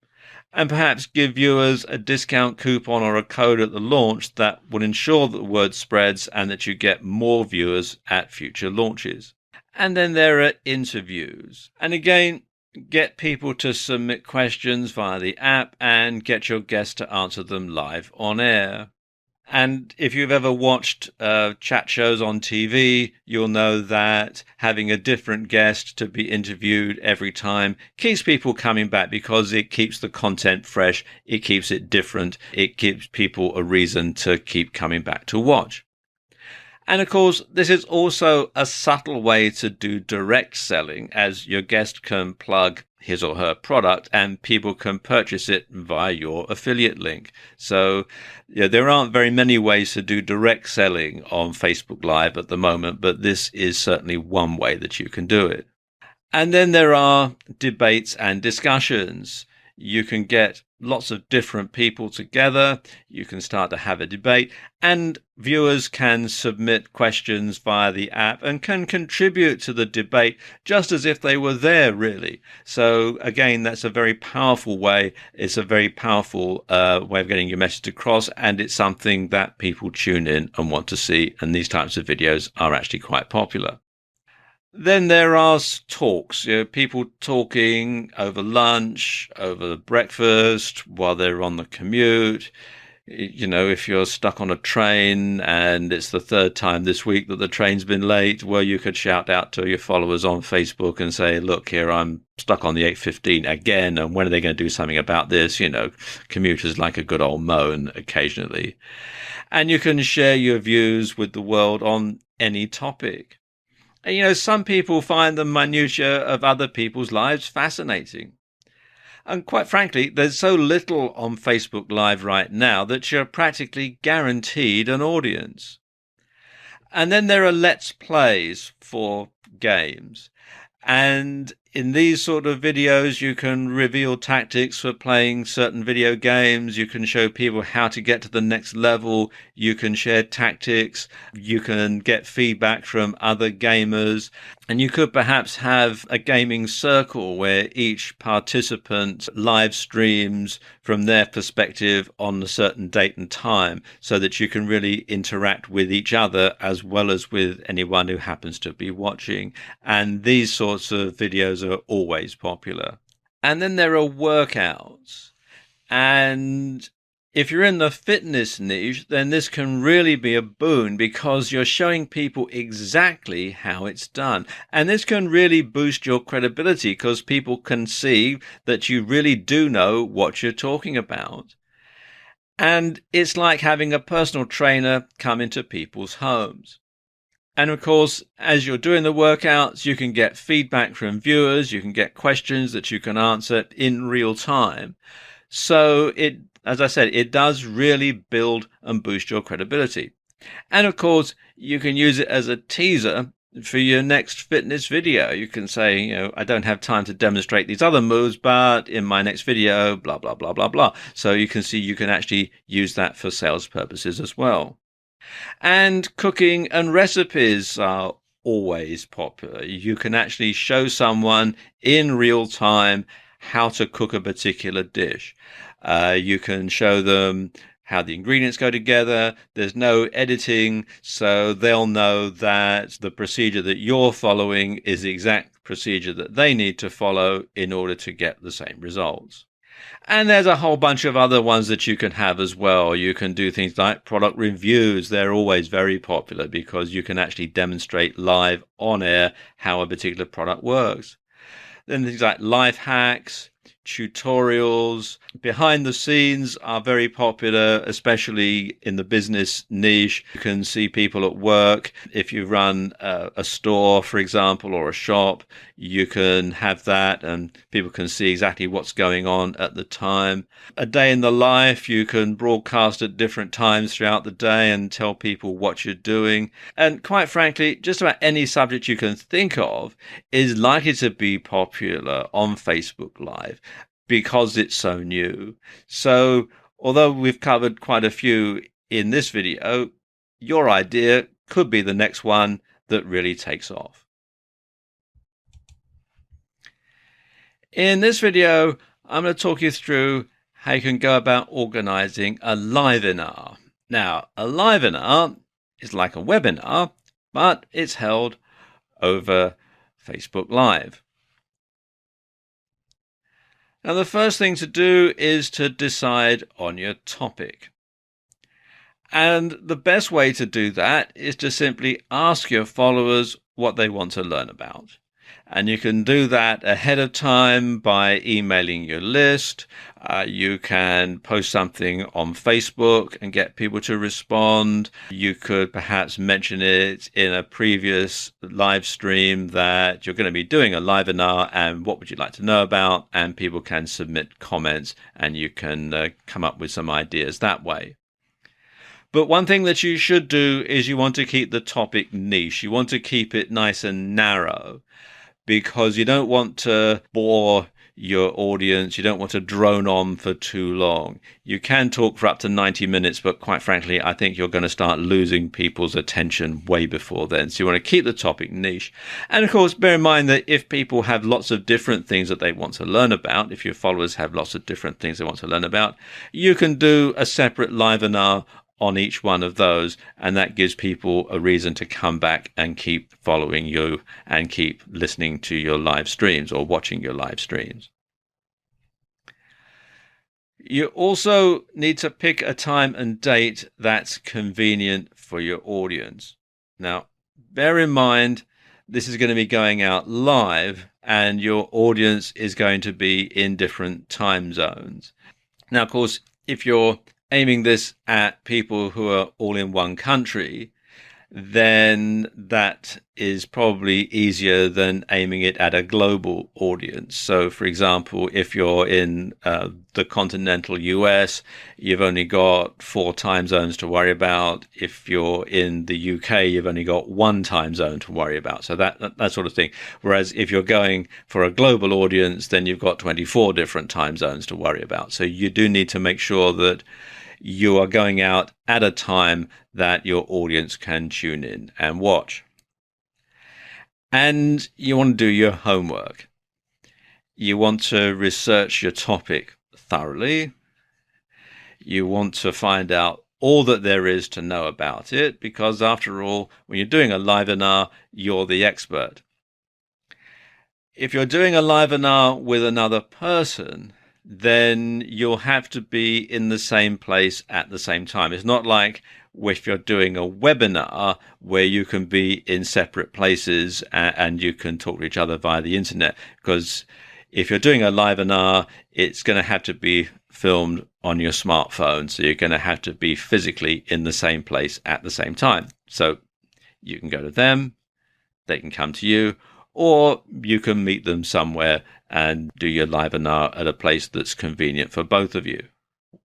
and perhaps give viewers a discount coupon or a code at the launch that will ensure that the word spreads and that you get more viewers at future launches. And then there are interviews. And again, get people to submit questions via the app and get your guests to answer them live on air. And if you've ever watched chat shows on TV, you'll know that having a different guest to be interviewed every time keeps people coming back, because it keeps the content fresh, it keeps it different, it gives people a reason to keep coming back to watch. And of course, this is also a subtle way to do direct selling, as your guest can plug his or her product and people can purchase it via your affiliate link. So there aren't very many ways to do direct selling on Facebook Live at the moment, but this is certainly one way that you can do it. And then there are debates and discussions. You can get lots of different people together. You can start to have a debate, and viewers can submit questions via the app and can contribute to the debate just as if they were there, really. So again, that's a very powerful way. It's a very powerful way of getting your message across, and it's something that people tune in and want to see. And these types of videos are actually quite popular. Then there are talks, people talking over lunch, over breakfast, while they're on the commute. If you're stuck on a train and it's the third time this week that the train's been late, well, you could shout out to your followers on Facebook and say, look, here, I'm stuck on the 8:15 again, and when are they going to do something about this? Commuters like a good old moan occasionally. And you can share your views with the world on any topic. Some people find the minutiae of other people's lives fascinating. And quite frankly, there's so little on Facebook Live right now that you're practically guaranteed an audience. And then there are Let's Plays for games. And in these sort of videos, you can reveal tactics for playing certain video games. You can show people how to get to the next level. You can share tactics. You can get feedback from other gamers. And you could perhaps have a gaming circle where each participant live streams from their perspective on a certain date and time, so that you can really interact with each other as well as with anyone who happens to be watching. And these sorts of videos are always popular. And then there are workouts. And if you're in the fitness niche, then this can really be a boon, because you're showing people exactly how it's done. And this can really boost your credibility, because people can see that you really do know what you're talking about. And it's like having a personal trainer come into people's homes. And of course, as you're doing the workouts, you can get feedback from viewers, you can get questions that you can answer in real time. So as I said, it does really build and boost your credibility. And of course, you can use it as a teaser for your next fitness video. You can say, I don't have time to demonstrate these other moves, but in my next video, blah, blah, blah, blah, blah. So you can see you can actually use that for sales purposes as well. And cooking and recipes are always popular. You can actually show someone in real time how to cook a particular dish. You can show them how the ingredients go together. There's no editing, so they'll know that the procedure that you're following is the exact procedure that they need to follow in order to get the same results. And there's a whole bunch of other ones that you can have as well. You can do things like product reviews. They're always very popular because you can actually demonstrate live on air how a particular product works. Then things like life hacks, tutorials. Behind the scenes are very popular, especially in the business niche. You can see people at work. If you run a store, for example, or a shop, you can have that and people can see exactly what's going on at the time. A day in the life, you can broadcast at different times throughout the day and tell people what you're doing. And quite frankly, just about any subject you can think of is likely to be popular on Facebook Live because it's so new. So although we've covered quite a few in this video, your idea could be the next one that really takes off. In this video, I'm going to talk you through how you can go about organizing a livenar. Now, a livenar is like a webinar, but it's held over Facebook Live. Now, the first thing to do is to decide on your topic. And the best way to do that is to simply ask your followers what they want to learn about. And you can do that ahead of time by emailing your list. You can post something on Facebook and get people to respond. You could perhaps mention it in a previous live stream that you're going to be doing a livenar and what would you like to know about, and people can submit comments and you can come up with some ideas that way. But one thing that you should do is you want to keep the topic niche. You want to keep it nice and narrow, because you don't want to bore your audience. You don't want to drone on for too long. You can talk for up to 90 minutes, but quite frankly, I think you're going to start losing people's attention way before then. So you want to keep the topic niche. And of course, bear in mind that if people have lots of different things that they want to learn about, if your followers have lots of different things they want to learn about, you can do a separate livenar on each one of those, and that gives people a reason to come back and keep following you and keep listening to your live streams or watching your live streams. You also need to pick a time and date that's convenient for your audience. Now, bear in mind, this is going to be going out live and your audience is going to be in different time zones. Now, of course, if you're aiming this at people who are all in one country, then that is probably easier than aiming it at a global audience. So, for example, if you're in the continental US, you've only got 4 time zones to worry about. If you're in the UK, you've only got 1 time zone to worry about. So that sort of thing. Whereas if you're going for a global audience, then you've got 24 different time zones to worry about. So you do need to make sure that you are going out at a time that your audience can tune in and watch. And you want to do your homework. You want to research your topic thoroughly. You want to find out all that there is to know about it, because after all, when you're doing a livenar, you're the expert. If you're doing a livenar with another person, then you'll have to be in the same place at the same time. It's not like if you're doing a webinar where you can be in separate places and you can talk to each other via the internet, because if you're doing a livenar, it's going to have to be filmed on your smartphone. So you're going to have to be physically in the same place at the same time. So you can go to them, they can come to you, or you can meet them somewhere and do your livenar at a place that's convenient for both of you.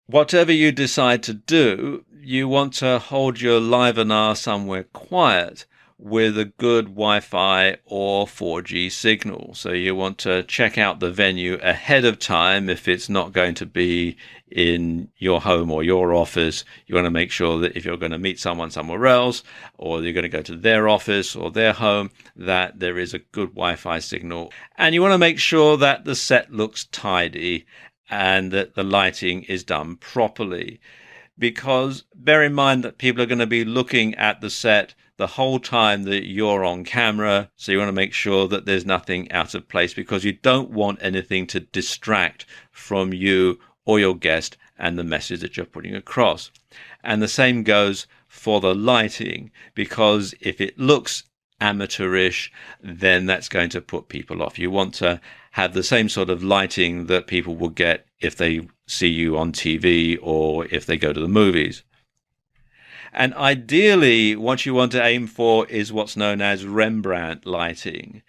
Whatever you decide to do, you want to hold your livenar somewhere quiet with a good Wi-Fi or 4G signal. So you want to check out the venue ahead of time. If it's not going to be in your home or your office, you want to make sure that if you're going to meet someone somewhere else, or you're going to go to their office or their home, that there is a good Wi-Fi signal. And you want to make sure that the set looks tidy and that the lighting is done properly. Because bear in mind that people are going to be looking at the set the whole time that you're on camera. So you want to make sure that there's nothing out of place, because you don't want anything to distract from you or your guest and the message that you're putting across. And the same goes for the lighting, because if it looks amateurish, then that's going to put people off. You want to have the same sort of lighting that people will get if they see you on TV or if they go to the movies. And ideally, what you want to aim for is what's known as Rembrandt lighting.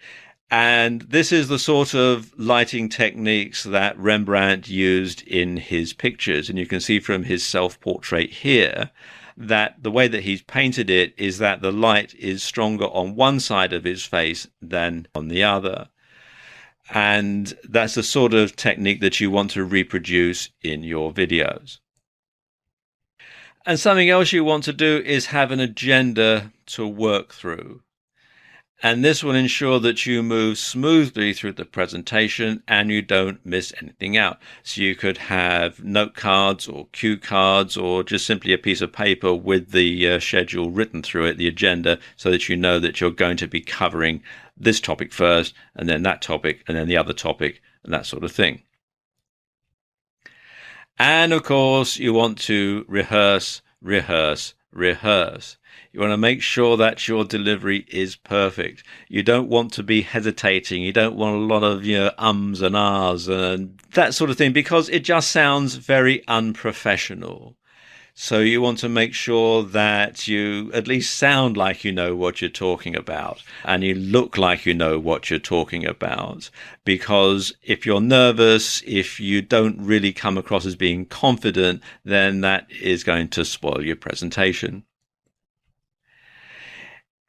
And this is the sort of lighting techniques that Rembrandt used in his pictures. And you can see from his self-portrait here that the way that he's painted it is that the light is stronger on one side of his face than on the other. And that's the sort of technique that you want to reproduce in your videos. And something else you want to do is have an agenda to work through. And this will ensure that you move smoothly through the presentation and you don't miss anything out. So you could have note cards or cue cards or just simply a piece of paper with the schedule written through it, the agenda, so that you know that you're going to be covering this topic first and then that topic and then the other topic and that sort of thing. And of course, you want to rehearse, rehearse, rehearse. You want to make sure that your delivery is perfect. You don't want to be hesitating. You don't want a lot of ums and ahs and that sort of thing, because it just sounds very unprofessional. So you want to make sure that you at least sound like you know what you're talking about and you look like you know what you're talking about. Because if you're nervous, if you don't really come across as being confident, then that is going to spoil your presentation.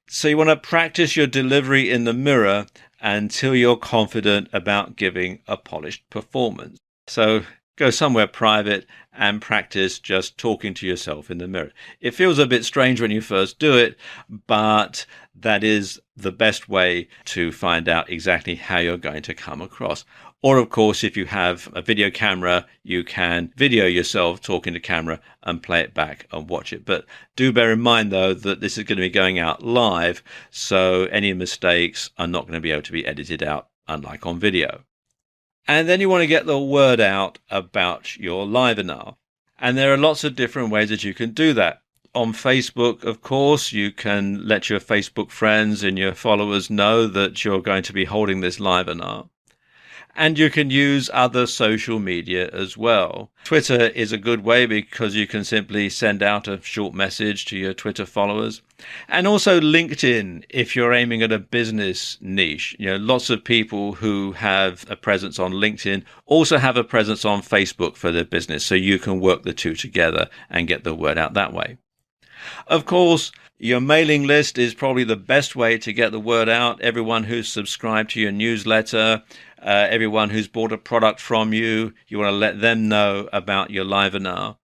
So you want to practice your delivery in the mirror until you're confident about giving a polished performance. So go somewhere private and practice just talking to yourself in the mirror. It feels a bit strange when you first do it, but that is the best way to find out exactly how you're going to come across. Or, of course, if you have a video camera, you can video yourself talking to camera and play it back and watch it. But do bear in mind, though, that this is going to be going out live, so any mistakes are not going to be able to be edited out, unlike on video. And then you want to get the word out about your livenar. And there are lots of different ways that you can do that. On Facebook, of course, you can let your Facebook friends and your followers know that you're going to be holding this livenar. And you can use other social media as well. Twitter is a good way because you can simply send out a short message to your Twitter followers. And also LinkedIn, if you're aiming at a business niche. Lots of people who have a presence on LinkedIn also have a presence on Facebook for their business. So you can work the two together and get the word out that way. Of course, your mailing list is probably the best way to get the word out. Everyone who's subscribed to your newsletter, everyone who's bought a product from you, you want to let them know about your livenar.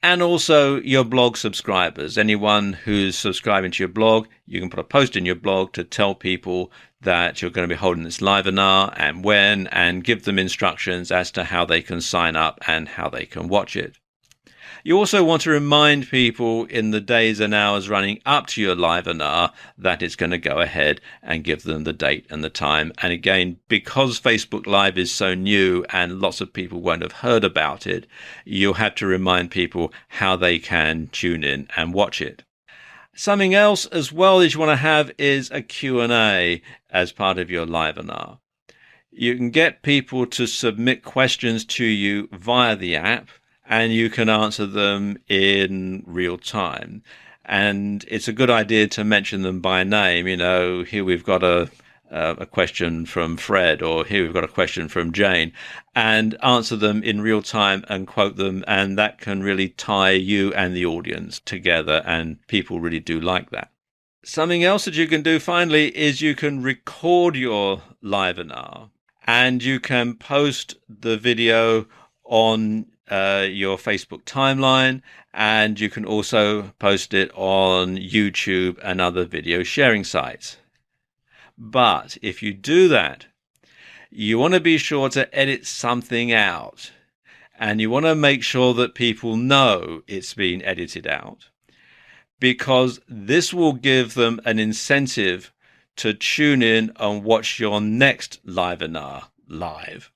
And also your blog subscribers. Anyone who's subscribing to your blog, you can put a post in your blog to tell people that you're going to be holding this livenar and when, and give them instructions as to how they can sign up and how they can watch it. You also want to remind people in the days and hours running up to your livenar that it's going to go ahead and give them the date and the time. And again, because Facebook Live is so new and lots of people won't have heard about it, you'll have to remind people how they can tune in and watch it. Something else as well that you want to have is a Q&A as part of your livenar. You can get people to submit questions to you via the app, and you can answer them in real time. And it's a good idea to mention them by name. Here we've got a question from Fred, or here we've got a question from Jane, and answer them in real time and quote them. And that can really tie you and the audience together, and people really do like that. Something else that you can do finally is you can record your livenar, and you can post the video on your Facebook timeline, and you can also post it on YouTube and other video sharing sites. But if you do that, you want to be sure to edit something out, and you want to make sure that people know it's been edited out, because this will give them an incentive to tune in and watch your next livenar live.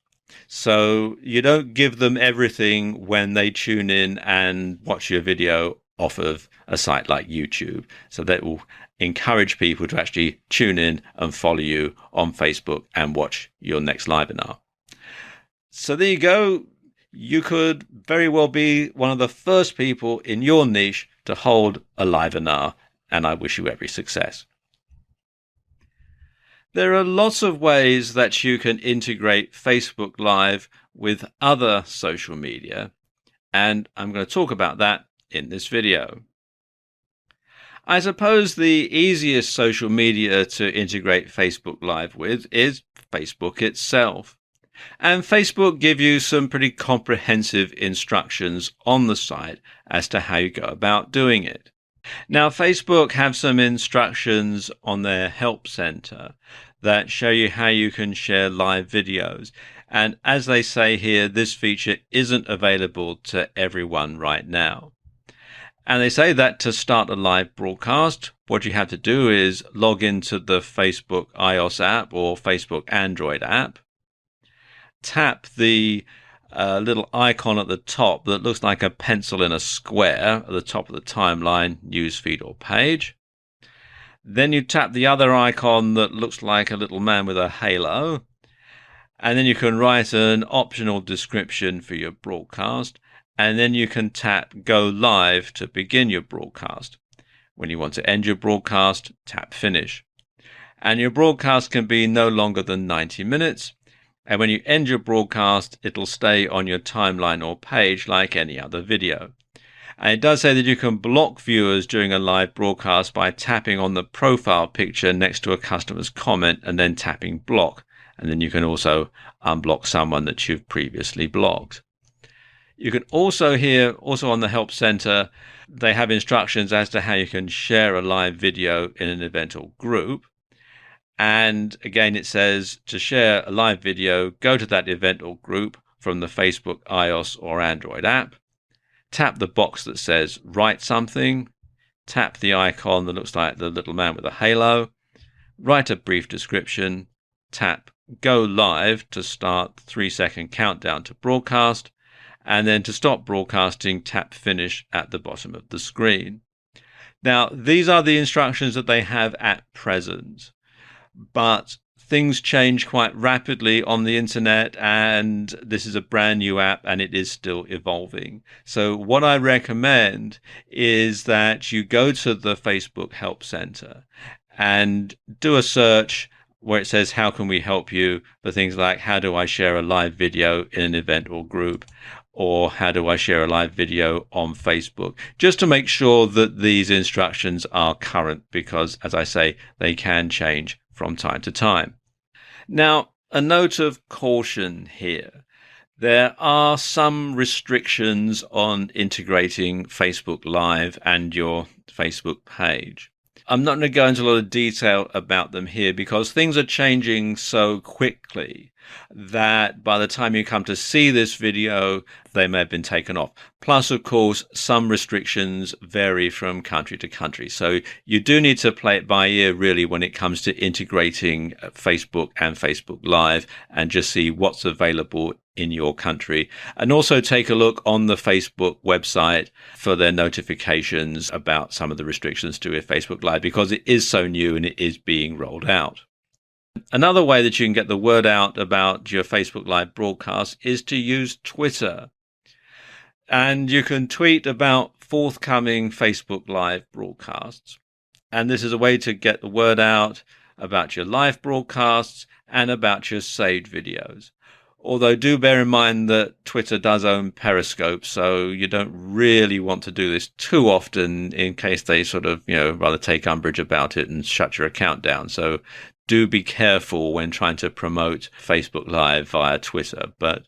So you don't give them everything when they tune in and watch your video off of a site like YouTube. So that will encourage people to actually tune in and follow you on Facebook and watch your next livewebinar. So there you go. You could very well be one of the first people in your niche to hold a livewebinar, and I wish you every success. There are lots of ways that you can integrate Facebook Live with other social media, and I'm going to talk about that in this video. I suppose the easiest social media to integrate Facebook Live with is Facebook itself. And Facebook give you some pretty comprehensive instructions on the site as to how you go about doing it. Now, Facebook have some instructions on their help center that show you how you can share live videos. And as they say here, this feature isn't available to everyone right now. And they say that to start a live broadcast, what you have to do is log into the Facebook iOS app or Facebook Android app, tap the little icon at the top that looks like a pencil in a square at the top of the timeline, newsfeed or page. Then you tap the other icon that looks like a little man with a halo. And then you can write an optional description for your broadcast. And then you can tap Go Live to begin your broadcast. When you want to end your broadcast, tap Finish. And your broadcast can be no longer than 90 minutes. And when you end your broadcast, it'll stay on your timeline or page like any other video. And it does say that you can block viewers during a live broadcast by tapping on the profile picture next to a customer's comment and then tapping block. And then you can also unblock someone that you've previously blocked. You can also on the Help Center, they have instructions as to how you can share a live video in an event or group. And again, it says to share a live video, go to that event or group from the Facebook iOS or Android app, tap the box that says write something, tap the icon that looks like the little man with a halo, write a brief description, tap Go Live to start the 3-second countdown to broadcast, and then to stop broadcasting, tap Finish at the bottom of the screen. Now, these are the instructions that they have at present. But things change quite rapidly on the internet, and this is a brand new app and it is still evolving. So what I recommend is that you go to the Facebook Help Center and do a search where it says, how can we help you, for things like, how do I share a live video in an event or group? Or how do I share a live video on Facebook? Just to make sure that these instructions are current, because as I say, they can change from time to time. Now, a note of caution here. There are some restrictions on integrating Facebook Live and your Facebook page. I'm not going to go into a lot of detail about them here because things are changing so quickly that by the time you come to see this video, they may have been taken off. Plus, of course, some restrictions vary from country to country. So you do need to play it by ear, really, when it comes to integrating Facebook and Facebook Live and just see what's available in your country. And also take a look on the Facebook website for their notifications about some of the restrictions to with Facebook Live, because it is so new and it is being rolled out. Another way that you can get the word out about your Facebook Live broadcast is to use Twitter. And you can tweet about forthcoming Facebook Live broadcasts. And this is a way to get the word out about your live broadcasts and about your saved videos. Although do bear in mind that Twitter does own Periscope, so you don't really want to do this too often in case they sort of, rather take umbrage about it and shut your account down. So do be careful when trying to promote Facebook Live via Twitter, but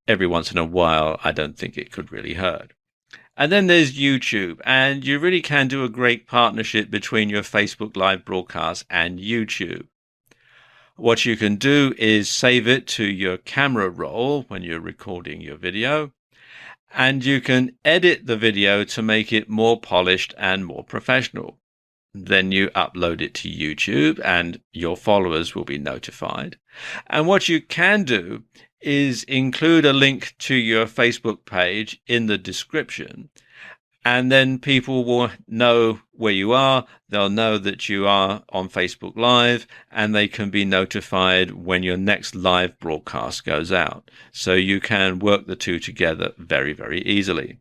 every once in a while, I don't think it could really hurt. And then there's YouTube, and you really can do a great partnership between your Facebook Live broadcast and YouTube. What you can do is save it to your camera roll when you're recording your video, and you can edit the video to make it more polished and more professional. Then you upload it to YouTube and your followers will be notified. And what you can do is include a link to your Facebook page in the description. And then people will know where you are. They'll know that you are on Facebook Live, and they can be notified when your next live broadcast goes out. So you can work the two together very, very easily.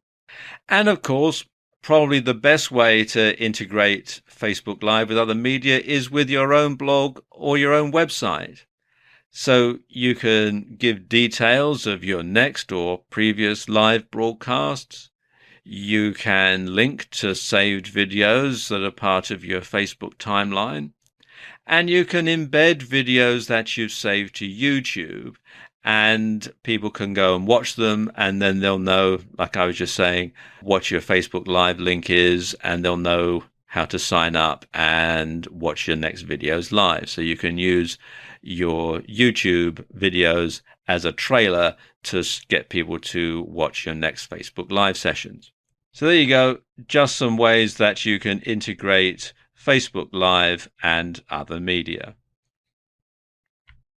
And of course, probably the best way to integrate Facebook Live with other media is with your own blog or your own website. So you can give details of your next or previous live broadcasts. You can link to saved videos that are part of your Facebook timeline. And you can embed videos that you've saved to YouTube, and people can go and watch them, and then they'll know, like I was just saying, what your Facebook Live link is, and they'll know how to sign up and watch your next videos live. So you can use your YouTube videos as a trailer to get people to watch your next Facebook Live sessions. So there you go, just some ways that you can integrate Facebook Live and other media.